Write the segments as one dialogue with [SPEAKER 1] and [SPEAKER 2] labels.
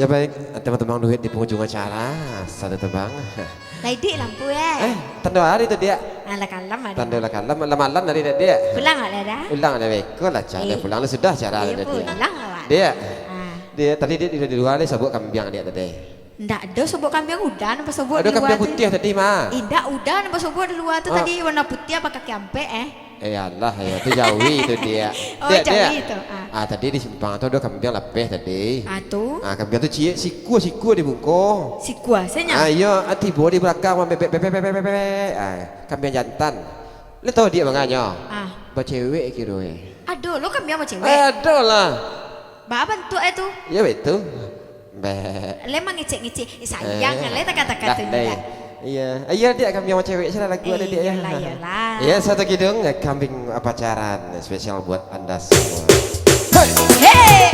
[SPEAKER 1] Ya baik, teman-teman duit di penghujung acara satu tebang.
[SPEAKER 2] Lady lampu ya.
[SPEAKER 1] Tanda hari itu dia.
[SPEAKER 2] Ala kalam ada.
[SPEAKER 1] Tanda kalam lamalan dari dia.
[SPEAKER 2] Pulang ada dah.
[SPEAKER 1] Ulang ada beko lah cara pulang sudah cara ada dia.
[SPEAKER 2] Pulang awak.
[SPEAKER 1] Dia tadi dia di luar dia sabuk kambing dia tadi.
[SPEAKER 2] Ndak ada sobok kambing udah nampak sobok
[SPEAKER 1] Ada
[SPEAKER 2] di luar.
[SPEAKER 1] kambing putih tadi mah.
[SPEAKER 2] Indah udah nampak sobok di luar tu tadi warna putih apa kaki ampe
[SPEAKER 1] Allah ya itu jauhi itu dia.
[SPEAKER 2] Oh jauhi itu.
[SPEAKER 1] Tadi di simpang tu ada kambing lepeh tadi.
[SPEAKER 2] Tu.
[SPEAKER 1] Kambing tu cie siku di bungko.
[SPEAKER 2] Siku asanya.
[SPEAKER 1] Iya, tiba di belakang bebek kambing jantan. Lu tahu dia makanya? Cewek kira
[SPEAKER 2] Aduh, lo kambing sama cewek.
[SPEAKER 1] Aduh lah.
[SPEAKER 2] Ba bantu itu.
[SPEAKER 1] Ya betul.
[SPEAKER 2] Lemang ngecek-ngecek sayang le tak kata-kata juga.
[SPEAKER 1] Iya dia kambing sama cewek salah lagu ada dia ya.
[SPEAKER 2] Iyalah.
[SPEAKER 1] Iya satu kidung kambing pacaran spesial buat Anda semua.
[SPEAKER 2] Hey.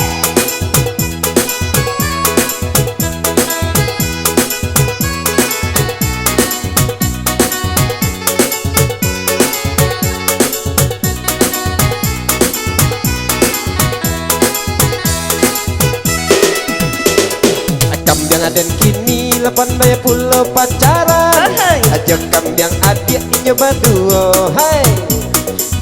[SPEAKER 1] Kambing aden kini lepan daya pulau pacaran. Ajak kambing adik nyoba duo. Hai.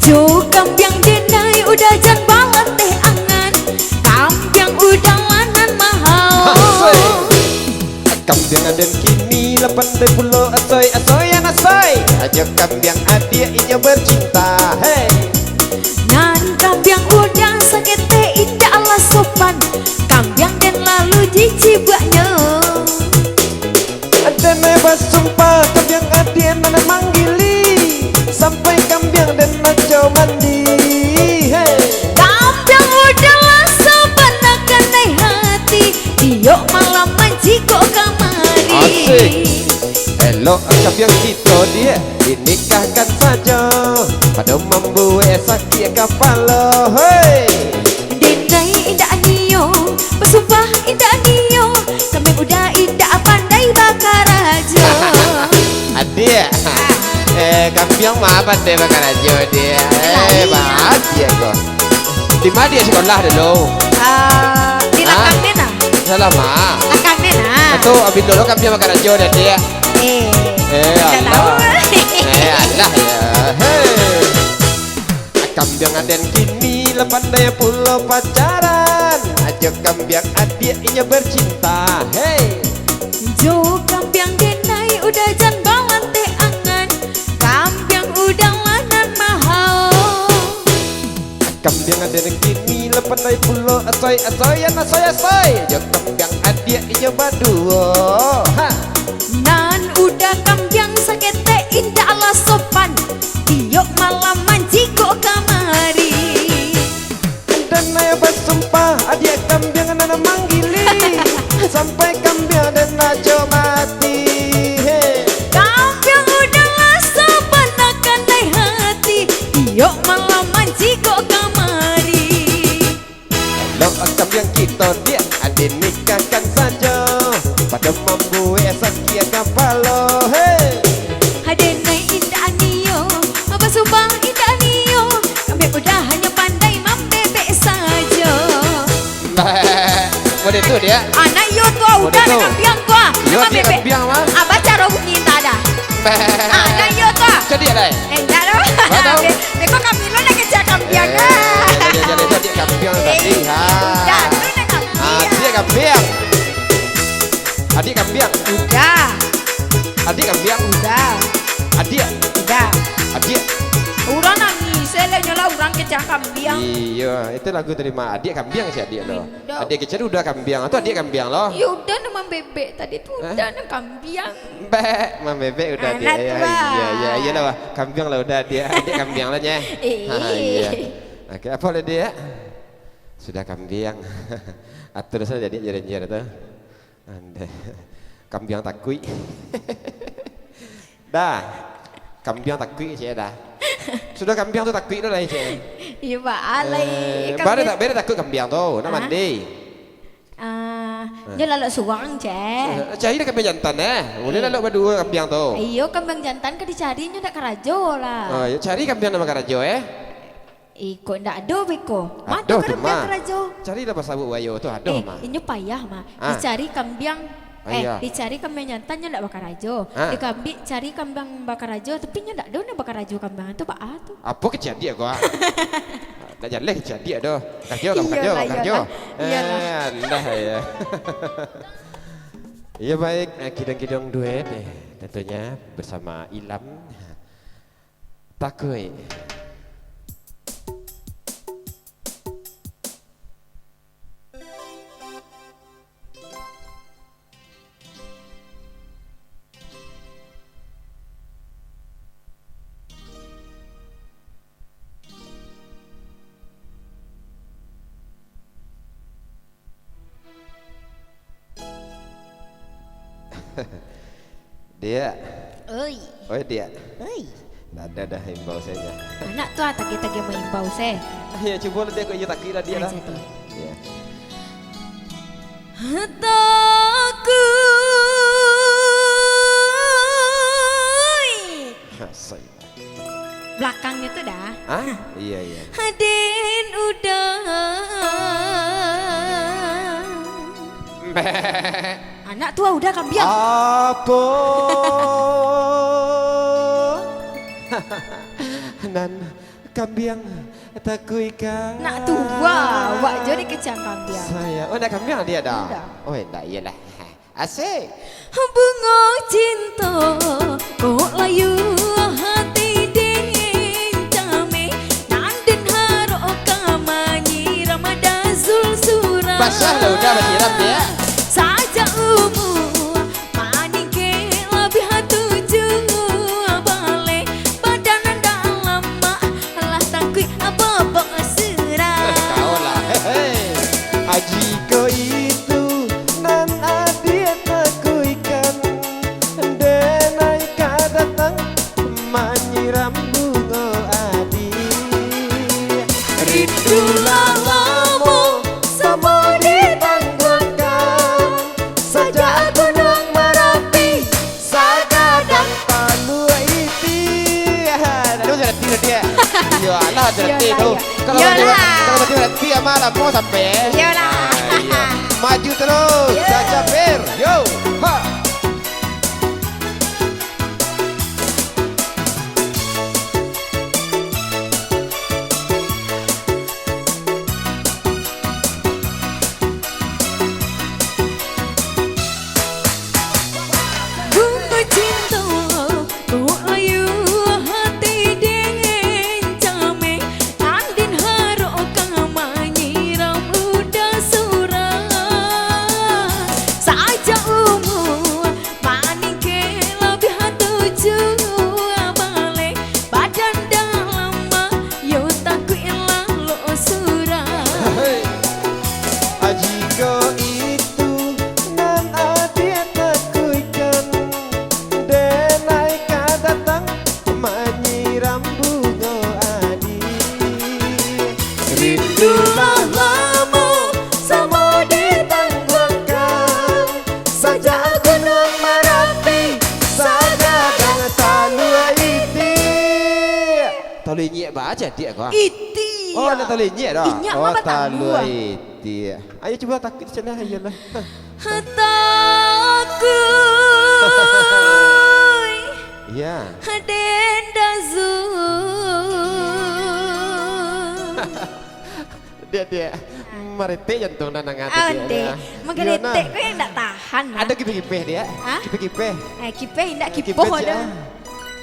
[SPEAKER 2] Jo kambing denai udah jan banget teh angan. Kambing udah lanan mahal.
[SPEAKER 1] Kambing aden kini lepan daya pulau asoy ajak kambing adik nyoba bercinta. Hey.
[SPEAKER 2] Nan kambing udah sakit teh indah Allah sopan. Kambing dan lalu dicibaknya.
[SPEAKER 1] Dan bebas sumpah kambing adik nana manggili sampai kambing dan naco mandi. Hey.
[SPEAKER 2] Kambing udah lasa panakan naik hati. Diok malam menjiko kamari.
[SPEAKER 1] Asik. Elok kambing kita dia dinikahkan saja pada membuat sakit kepala. Hey.
[SPEAKER 2] Denai indah niyo, bersumpah indah niyo. Kambing udah indah pandai bakar aja.
[SPEAKER 1] Adik. Kambing mah apa deh bakar aja dia. Bahagia kok. Di mana dia sekolah dulu?
[SPEAKER 2] Di lakang nena.
[SPEAKER 1] Salah mah.
[SPEAKER 2] Lakang nena.
[SPEAKER 1] Atau abis dulu kambing bakar aja deh dia.
[SPEAKER 2] Allah.
[SPEAKER 1] Allah ya. Hey. Kambing aden kini lepan daya pulau pacaran. Ajak kambing adiknya bercinta. Hey.
[SPEAKER 2] Jo kambing denai udah jan banget teh angan. Kambing udah lanan mahal.
[SPEAKER 1] Kambing aden kini lepan daya pulau asoy. Ajak kambing adiknya berdua.
[SPEAKER 2] Nan udah kambing sakit teh indah Allah sopan. Diok malam manjiko kamari.
[SPEAKER 1] Dan saya bersumpah adik kambing nana manggili sampai kambing dan naco mati. Hey.
[SPEAKER 2] Kambing udah lasa panakan naik hati. Diok malam manjiko kamari.
[SPEAKER 1] Kalau kambing kita dia adik nikahkan saja pada membuat sakit kepala. Hey.
[SPEAKER 2] Hadenai indah niyo, apa sumpah indah niyo. Kambing udah hanya pandai membebek saja.
[SPEAKER 1] Boleh tu dia.
[SPEAKER 2] Anak yo tua udah ada kambing tua.
[SPEAKER 1] Yo dia kambing mah.
[SPEAKER 2] Abah cara bunyi tak ada. Anak yo tua.
[SPEAKER 1] Jadi ada.
[SPEAKER 2] Enggak dong. Beko kambing lo nak kejar kambing
[SPEAKER 1] Jadi kambing tadi.
[SPEAKER 2] Udah, lu nak kambing.
[SPEAKER 1] Dia kambing. Adik kambing.
[SPEAKER 2] Udah.
[SPEAKER 1] Adik kambing.
[SPEAKER 2] Udah.
[SPEAKER 1] Adik.
[SPEAKER 2] Udah.
[SPEAKER 1] Adik.
[SPEAKER 2] Orang nangis, saya nyola orang kejar kambing.
[SPEAKER 1] Iya, itu lagu terima adik kambing sih adik lo.
[SPEAKER 2] Udah.
[SPEAKER 1] Adik kecil udah kambing, atau adik kambing lo?
[SPEAKER 2] Ya udah nama bebek tadi tuh udah nama kambing.
[SPEAKER 1] Mam bebek udah dia.
[SPEAKER 2] Anak tua.
[SPEAKER 1] Iya lah, kambing lah udah dia. Adik kambing lah nya. Iya. Oke, apa lah dia? Sudah kambing. Atur saja dia jalan-jalan tuh. Anda kambing takui. Dah. Kambing takui sih dah. Sudah kambing tu takui tu lah sih.
[SPEAKER 2] Iya pak, alay.
[SPEAKER 1] Beda takut kambing tu, nak mandi.
[SPEAKER 2] Dia lalu suang je.
[SPEAKER 1] Cari dah kambing jantan boleh lalu berdua kambing tu.
[SPEAKER 2] Iyo kambing jantan kan dicarinya tak kerajo lah.
[SPEAKER 1] Cari kambing nama karajo
[SPEAKER 2] Kok ndak ada beko.
[SPEAKER 1] Aduh,
[SPEAKER 2] Matu
[SPEAKER 1] tu, Ma.
[SPEAKER 2] kembiang rajo.
[SPEAKER 1] Carilah pasal wayo tu, aduh mah.
[SPEAKER 2] Ini payah mah.
[SPEAKER 1] Ah.
[SPEAKER 2] Dicari kambing
[SPEAKER 1] Iya.
[SPEAKER 2] dicari kambing jantannya ndak bakar rajo. Cari kambing bakar rajo tapi nya ndak ada na bakar rajo kambing tu pak tu.
[SPEAKER 1] Apa kejadian kau? Tak jalan kejadian doh. Kerja kamu kerja,
[SPEAKER 2] Iyalah,
[SPEAKER 1] kerja.
[SPEAKER 2] iyalah.
[SPEAKER 1] Dah ya. Iya baik, kidang-kidang duet tentunya bersama Ilam. Takui. Dia,
[SPEAKER 2] Oi.
[SPEAKER 1] oh dia,
[SPEAKER 2] Oi.
[SPEAKER 1] dah himbau saya.
[SPEAKER 2] Anak tu kita mau imbau se.
[SPEAKER 1] Ya coba dia kau tak kira dia lah.
[SPEAKER 2] Jadi.
[SPEAKER 1] Ya.
[SPEAKER 2] Takut.
[SPEAKER 1] Saya.
[SPEAKER 2] Belakangnya tuh dah.
[SPEAKER 1] Ah, iya.
[SPEAKER 2] Haden udah. Anak tua udah kambing.
[SPEAKER 1] Apa? Nan kambing takui kan.
[SPEAKER 2] Nak tua, wak jadi kecang kambing.
[SPEAKER 1] Saya, oh nak kambing dia dah.
[SPEAKER 2] Udah.
[SPEAKER 1] Oh enggak iyalah. Asik.
[SPEAKER 2] Bunga cinta kok layu hati dencame nanden haro kamanyi ramadazul surah.
[SPEAKER 1] Basah dah udah bersiram dia.
[SPEAKER 2] Saja umur maning ke lebih hatuju balik badan dalam lah takui apa serah.
[SPEAKER 1] Kau lah. Aji ko itu nan adia takuikan denai ka datang menyiram bunga adi. Rindulah lama sama ditangguhkan saja gunung Merapi sagadang Palu iti. Aduh terhenti dia. Ya Allah terhenti
[SPEAKER 2] Iyalah,
[SPEAKER 1] tu.
[SPEAKER 2] ya. Iyalah.
[SPEAKER 1] Kalau terhenti malam mau sampai.
[SPEAKER 2] Iyalah.
[SPEAKER 1] Iya. Maju terus, Caca Per. Yo, ha.
[SPEAKER 2] Bunga cinta kok layu hati dencame nanden haro kamanyi udah surah. Saja umur maning ke lebih hatuju balik badan dalam yo takui lalu surah.
[SPEAKER 1] Ajiko itu nan adia takuikan denai ka datang menyiram bunga adi. Rindulah lama sama ditangguhkan saja gunung Merapi sagadang Talu iti. Talu inyek baca dia kau.
[SPEAKER 2] Iti.
[SPEAKER 1] Oh, nak tahu lenyek dah.
[SPEAKER 2] Inyak
[SPEAKER 1] Oh,
[SPEAKER 2] mama
[SPEAKER 1] talu
[SPEAKER 2] tahu.
[SPEAKER 1] iti. Ayo coba takut sana ayolah.
[SPEAKER 2] Takut
[SPEAKER 1] Ya.
[SPEAKER 2] Hadenda
[SPEAKER 1] Dia merete jantung dan nangat
[SPEAKER 2] Ade,
[SPEAKER 1] dia.
[SPEAKER 2] menggeletek kau yang tak tahan lah.
[SPEAKER 1] Ada kipe-kipe dia.
[SPEAKER 2] Hah?
[SPEAKER 1] Kipe-kipe.
[SPEAKER 2] Kipeh tidak
[SPEAKER 1] Kipe
[SPEAKER 2] kipoh
[SPEAKER 1] je.
[SPEAKER 2] ada.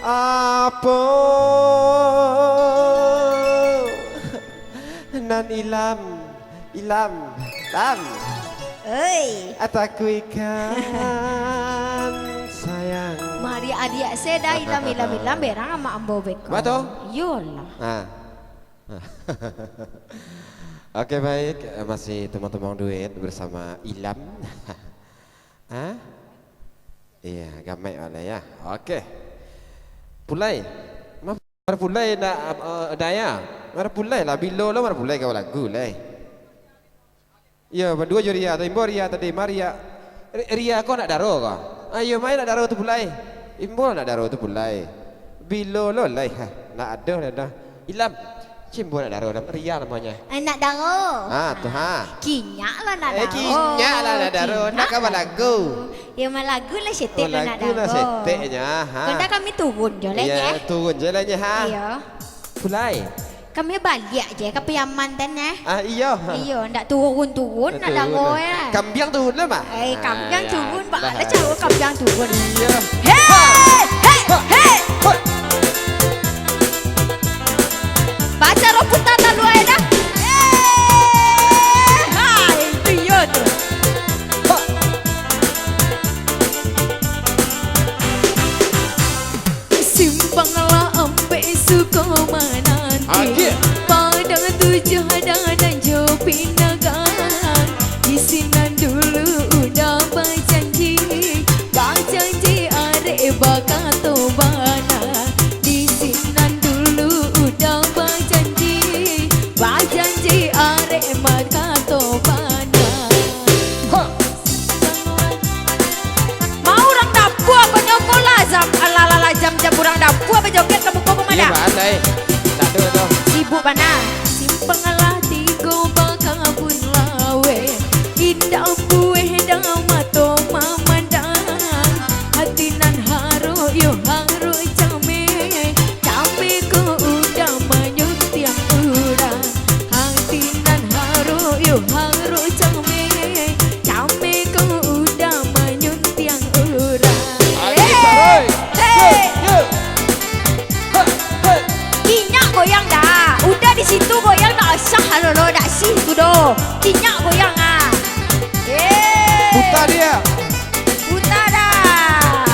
[SPEAKER 1] Apa? Nan Ilam. Lam.
[SPEAKER 2] Oi,
[SPEAKER 1] Ataku ikan sayang.
[SPEAKER 2] mari adik saya dah ilam berang sama ambo beko.
[SPEAKER 1] Betul?
[SPEAKER 2] Yolah.
[SPEAKER 1] Ah. Oke baik, masih teman-teman duet bersama Ilam. Ah? Iya, gamai oleh ya. Oke. Pulai. Mar pulai nak daya. Mar pulai lah bilo lah mar pulai kau lagu lah. Ya, berdua je Ria, Imbo Ria tadi Maria. Ria kau nak daro kau? Ayo main nak daro tu pulai. Imbo nak daro tu pulai. Bilo lo lah. Nak ada dah. Ilam. Cimbo nak daro Ria namanya.
[SPEAKER 2] Nak daro.
[SPEAKER 1] Tuh ha.
[SPEAKER 2] Kinyak lah nak daro.
[SPEAKER 1] Kinyak lah nak daro. Nak kawan lagu.
[SPEAKER 2] Ya mah lagu lah setek nak
[SPEAKER 1] lagu
[SPEAKER 2] daro.
[SPEAKER 1] lah seteknya.
[SPEAKER 2] Kau kami turun je lah
[SPEAKER 1] ya. Turun je lah ha.
[SPEAKER 2] Iya.
[SPEAKER 1] Pulai.
[SPEAKER 2] Kami balik je ke Piaman tan
[SPEAKER 1] iya.
[SPEAKER 2] Iya, ndak turun-turun nak daro ya.
[SPEAKER 1] Kambiang turun lah mak.
[SPEAKER 2] Kambiang turun bak ada cara kambiang turun.
[SPEAKER 1] Iya.
[SPEAKER 2] Hei! Hei! Baca roputan lalu ada. Hai, itu yo tu. Simpanglah ampe suka menanti. Pada tujuh dan jo pinagan. Di sini dulu udah berjanji. Berjanji arek bakato bana. Di sini dulu udah berjanji. Berjanji arek bakato bana. Mau orang dapur apa nyokol lazam ala jam orang dapur apa joget kamu kau mana?
[SPEAKER 1] Iya pandai. Tak ada tu.
[SPEAKER 2] Sibuk mana? Simpang lah tigo bakabun lawe. Indah buih dah mato mamandang. Hatinan haru yo haru came. Came ko udah manyut tiang urang. Hatinan haru yo haru came. Came ko udah manyut tiang urang. Kinyak goyang dah. Udah di situ goyang dah sah lo dah situ do. Kinyak goyang ah.
[SPEAKER 1] Buta dia.
[SPEAKER 2] Buta dah.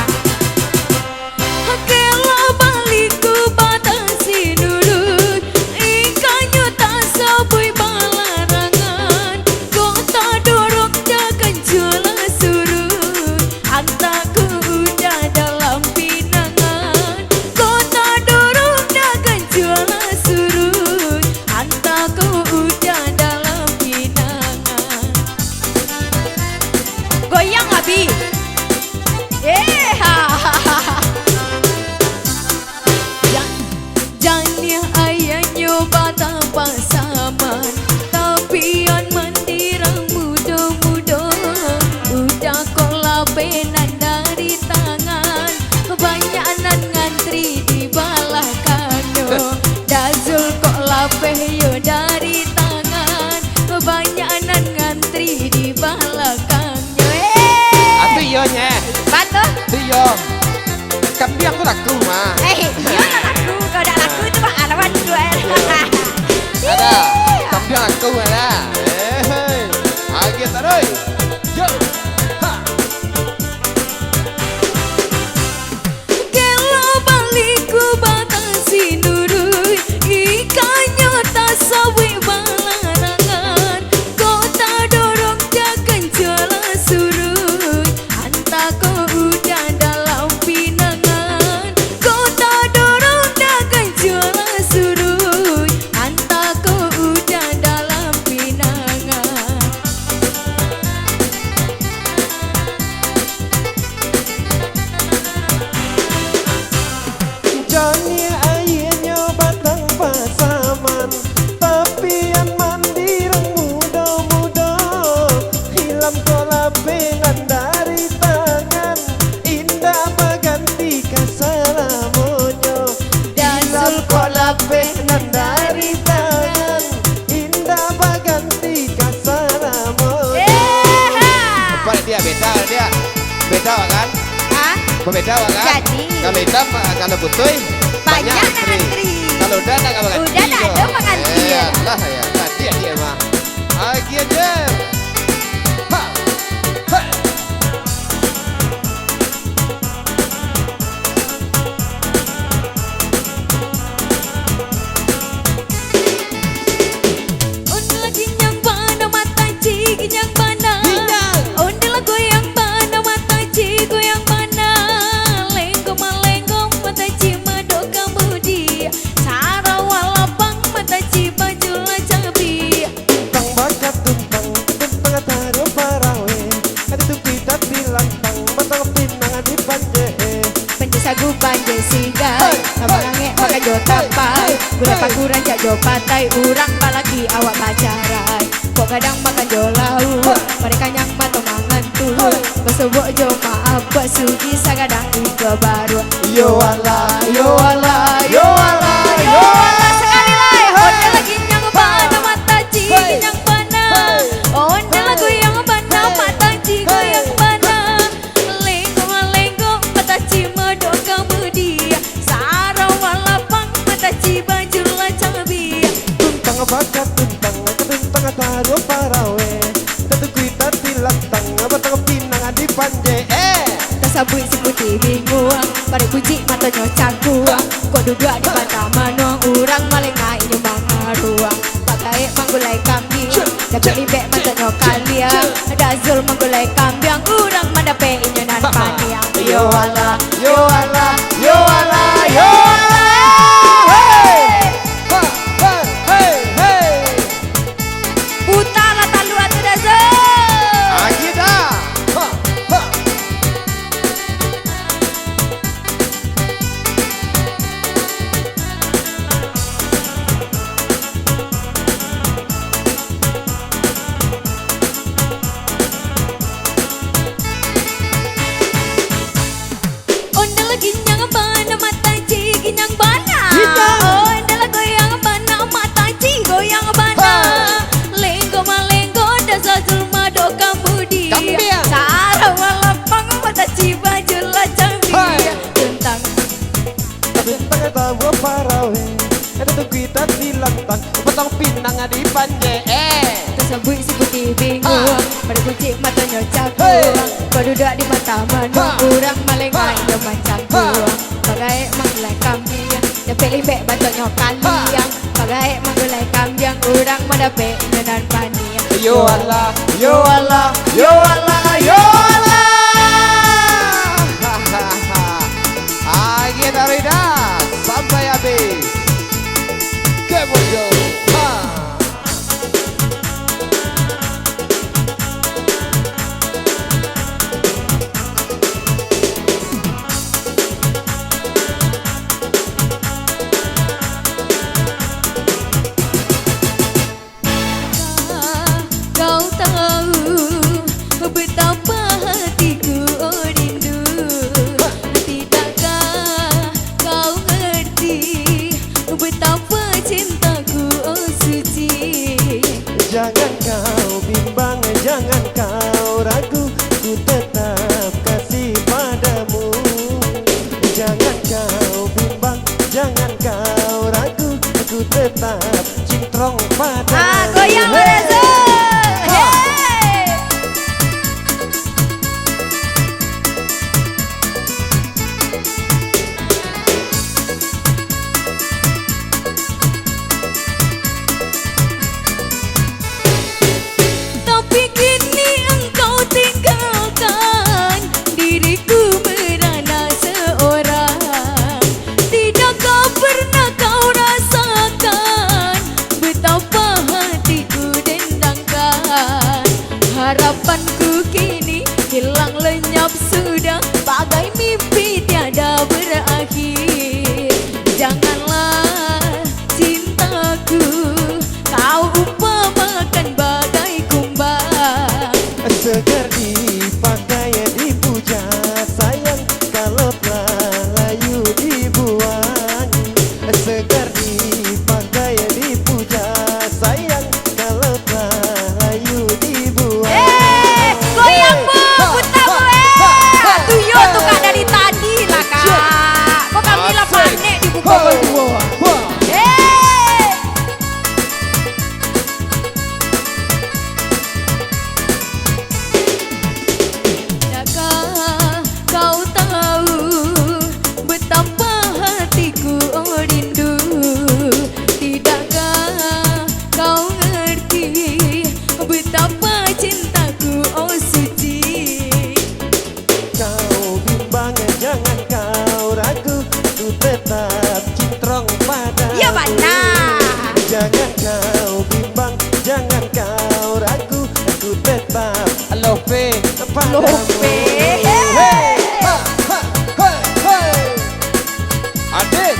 [SPEAKER 2] Kela baliku batasi dulu. Ikannya tak sabui balarangan. Kota dorong jagan jula suruh. Antaku udah dalam pinangan. Kota dorong jagan jula suruh. Antaku udah dalam pinangan. Goyang abi. Jangan ayah nyoba tanpa saman. Tapi an mendirang muda-muda. Udah kok labenan dari tangan. Banyakan ngantri di balakano. Dazul kok labeh yo dari tangan. Banyakan ngantri di balakangnya.
[SPEAKER 1] Atu iyo nya.
[SPEAKER 2] Bantu.
[SPEAKER 1] Iyo. Kambiang tu laku mah.
[SPEAKER 2] Iya tak laku. Kalau tak laku itu mah alawan dua.
[SPEAKER 1] Ada. Kambiang laku ada. Lagi terus. Yo. Ha.
[SPEAKER 2] Kela baliku batasi nurui. Ikannya tak sawi balarangan. Kota dorong jagan jala suruh. Antaku udah dalam pinangan. Kota dorong jagan jala suruh. Antaku udah dalam pinangan.
[SPEAKER 1] Johnny ayenya batang pasaman. Tapi yang mandirang muda-muda. Hilam kola pengan dari tangan. Indah baganti kasalamonyo. Hilam kola pengan dari tangan. Indah baganti kasalamonyo. Apa dia beda dia? Beda kan? Beda kan?
[SPEAKER 2] Jadi.
[SPEAKER 1] Kalau hitam kalau putih
[SPEAKER 2] Banyak ngantri.
[SPEAKER 1] Kalau udah tak makan.
[SPEAKER 2] Udah tak ada pengantin.
[SPEAKER 1] Lah ya, tadi dia mah. Lagi aja. Ha. Ha.
[SPEAKER 2] Undela ginyang bana mata ci ginyang bana. Undela goyang bana mata ci goyang bana. Lenggo malenggo mata ci mado kamudi. Cara walapang mata ci baju la cabi.
[SPEAKER 1] Tang bakat tumpang taruh parawe. Ada tu kita bilang tang matang pinangan di panje.
[SPEAKER 2] Penjasa gu panje singgah. Abang angin makan jota pai. Gulai pakuran jak jo patai urang balaki awak pacaran. Kok kadang makan jo lau, mereka yang matang mangan tu. Besobok jo maaf buat sugi sagadang ika baru.
[SPEAKER 1] Yo Allah, yo Allah, yo Allah, yo Allah.
[SPEAKER 2] Sekali lagi, honda lagi yang bana mata cik yang bana. Honda lagu yang bana mata cik yang bana. Lenggo mata cik medok kamu dia. Sarau walapang mata cik baju lacang biar.
[SPEAKER 1] Tuntang bakat tuntang taruh parawe. Tentu kita tilantang batang pinang di panje.
[SPEAKER 2] Sabui si putih bingung, pada kucing matanya cangkuang. Kau duduk di mata manuang, urang malengai nyumbang ruang. Pakai manggulai kambing, dapat libek matanya kalian. Ada zul manggulai kambing, urang madape inyonan paniang.
[SPEAKER 1] Yo Allah, yo Allah, yo Allah, yo Allah.
[SPEAKER 2] Utara talu atu dah zul.
[SPEAKER 1] Agida. Batang pinang di panje.
[SPEAKER 2] Tersebut si putih bingung, pada kucing matanya cangkuang. Kau duduk di mata manuang, urang malengai dia macam kuang. Bagai manggulai kambing, dapat libek batanya kaliang. Bagai manggulai kambing, urang madape inyonan paniang.
[SPEAKER 1] Yo Allah, yo Allah, yo Allah, yo Allah. Agita Rida sampai habis. Kemudian
[SPEAKER 2] kau tahu betapa hatiku rindu. Tidakkah kau ngerti betapa cintaku suci.
[SPEAKER 1] jangan kau bimbang, jangan kau ragu, ku tetap kasih padamu. Jangan kau bimbang, jangan kau ragu, ku tetap cintrong padamu.
[SPEAKER 2] Goyang Razul. Tapi kini engkau tinggalkan diriku merana seorang. Tidakkah pernah kau rasakan betapa hatiku dendangkan. Harapanku kini hilang lenyap sudah, bagai mimpi tiada berakhir. Janganlah cintaku kau umpamakan bagai kumbang.
[SPEAKER 1] Segar dipakai dipuja, sayang kalau telah layu dibuang. Segar dipakai dipuja, sayang kalau telah layu dibuang.
[SPEAKER 2] Goyang bu, putar bu. Tuyul tu kak dari tadi lah kak. Kok kami lah panik dibuka berdua. Kau tahu betapa hatiku rindu. Tidakkah kau ngerti betapa cintaku suci.
[SPEAKER 1] Kau bimbang, jangan kau ragu, ku tetap cintrong padamu.
[SPEAKER 2] Ya benar.
[SPEAKER 1] Jangan kau bimbang, jangan kau ragu, ku tetap love padamu. Adit.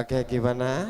[SPEAKER 1] Oke, gimana?